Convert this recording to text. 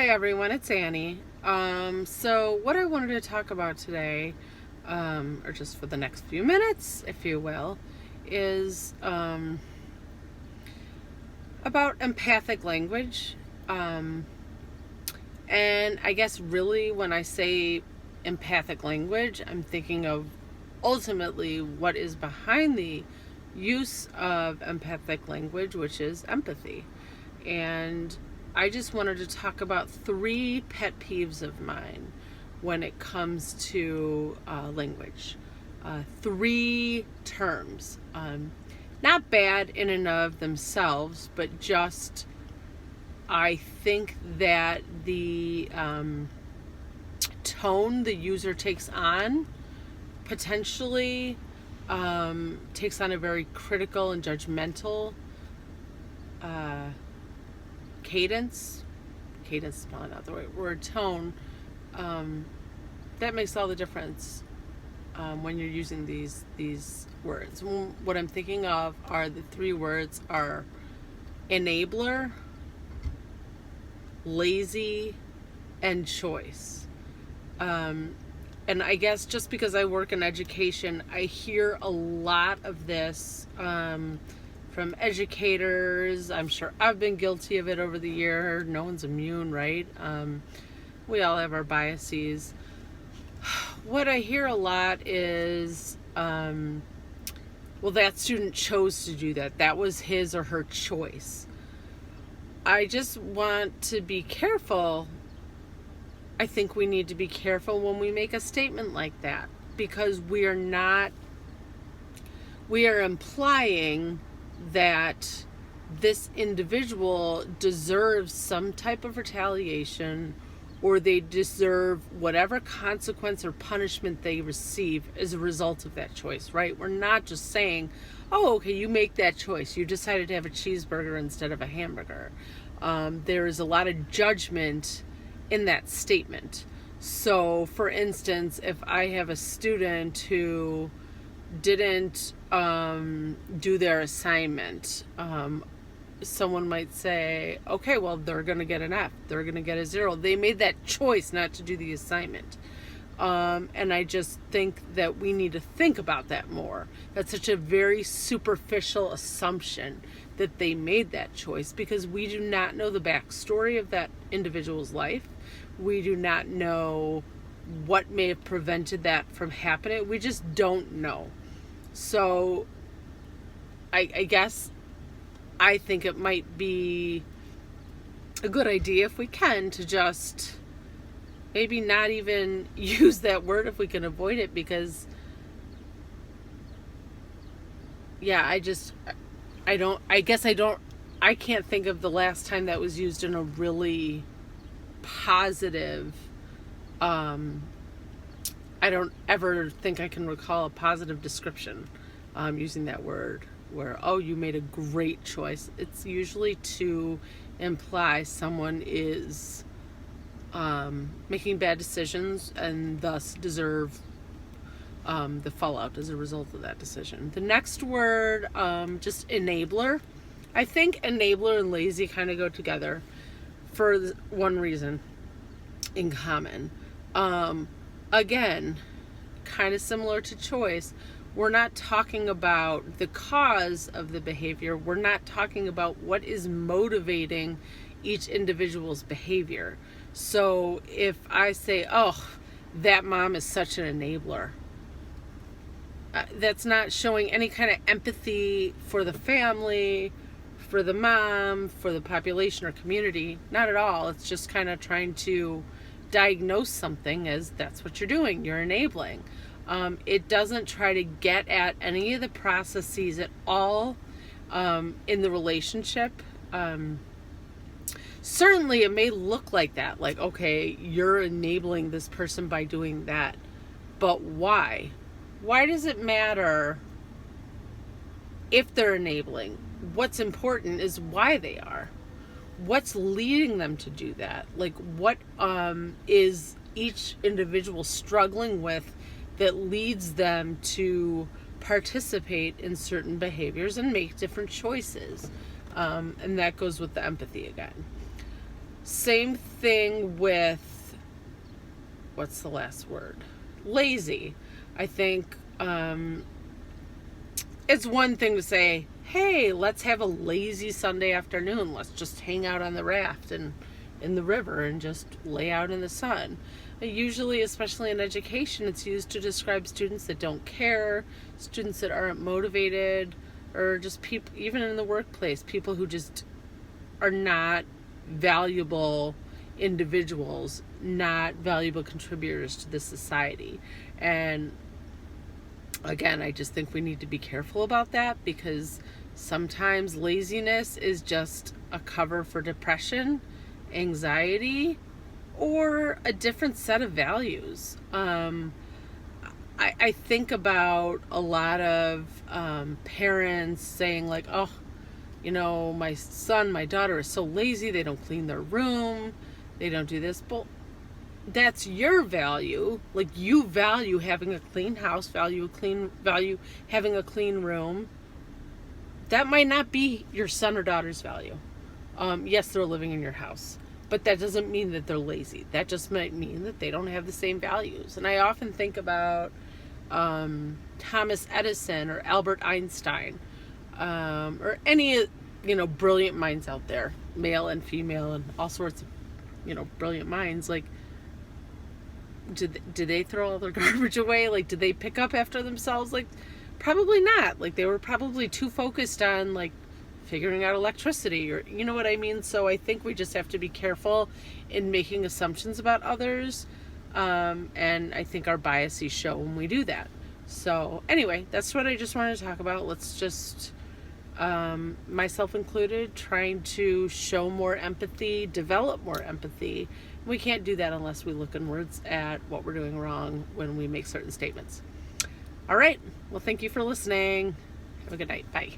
Hi everyone, it's Annie. So what I wanted to talk about today, or just for the next few minutes, if you will, is about empathic language. And I guess really when I say empathic language, I'm thinking of ultimately what is behind the use of empathic language, which is empathy. And I just wanted to talk about 3 pet peeves of mine when it comes to language. 3 terms. Not bad in and of themselves, but just I think that the tone the user takes on potentially takes on a very critical and judgmental cadence is probably not the right word, tone, that makes all the difference when you're using these words. What I'm thinking of are the 3 words are enabler, lazy, and choice. And I guess just because I work in education, I hear a lot of this from educators. I'm sure I've been guilty of it over the year. No one's immune, right? We all have our biases. What I hear a lot is, well, that student chose to do that. That was his or her choice. I just want to be careful. I think we need to be careful when we make a statement like that, because we are implying that this individual deserves some type of retaliation, or they deserve whatever consequence or punishment they receive as a result of that choice, right? We're not just saying, oh, okay, you make that choice. You decided to have a cheeseburger instead of a hamburger. There is a lot of judgment in that statement. So, for instance, if I have a student who didn't do their assignment, someone might say, okay, well, they're going to get an F. They're going to get a 0. They made that choice not to do the assignment. And I just think that we need to think about that more. That's such a very superficial assumption that they made that choice, because we do not know the backstory of that individual's life. We do not know what may have prevented that from happening. We just don't know. So I guess I think it might be a good idea, if we can, to just maybe not even use that word if we can avoid it, because I can't think of the last time that was used in a really positive, I don't ever think I can recall a positive description using that word, where, oh, you made a great choice. It's usually to imply someone is making bad decisions and thus deserve the fallout as a result of that decision. The next word, just enabler. I think enabler and lazy kind of go together for one reason in common. Again, kind of similar to choice. We're not talking about the cause of the behavior. We're not talking about what is motivating each individual's behavior. So if I say, oh, that mom is such an enabler, that's not showing any kind of empathy for the family, for the mom, for the population or community. Not at all. It's just kind of trying to diagnose something as that's what you're doing. You're enabling. It doesn't try to get at any of the processes at all in the relationship. Certainly it may look like that, like, okay, you're enabling this person by doing that, but why? Why does it matter if they're enabling? What's important is why they are. What's leading them to do that? Like, what is each individual struggling with that leads them to participate in certain behaviors and make different choices? And that goes with the empathy again. Same thing with, what's the last word? Lazy. I think it's one thing to say, hey, let's have a lazy Sunday afternoon. Let's just hang out on the raft and in the river and just lay out in the sun. Usually, especially in education, it's used to describe students that don't care, students that aren't motivated, or just people, even in the workplace, people who just are not valuable individuals, not valuable contributors to the society. And again, I just think we need to be careful about that, because sometimes laziness is just a cover for depression, anxiety, or a different set of values. I think about a lot of parents saying like, oh, my son, my daughter is so lazy, they don't clean their room, they don't do this. But that's your value. Like, you value having a clean house, value having a clean room. That might not be your son or daughter's value. Yes, they're living in your house, but that doesn't mean that they're lazy. That just might mean that they don't have the same values. And I often think about Thomas Edison or Albert Einstein, or any brilliant minds out there, male and female, and all sorts of brilliant minds. Like, did they throw all their garbage away? Like, did they pick up after themselves? Like, probably not. Like, they were probably too focused on like figuring out electricity, or you know what I mean. So I think we just have to be careful in making assumptions about others, and I think our biases show when we do that. So anyway, that's what I just wanted to talk about. Let's just, myself included, trying to show more empathy, develop more empathy. We can't do that unless we look inwards at what we're doing wrong when we make certain statements. All right. Well, thank you for listening. Have a good night. Bye.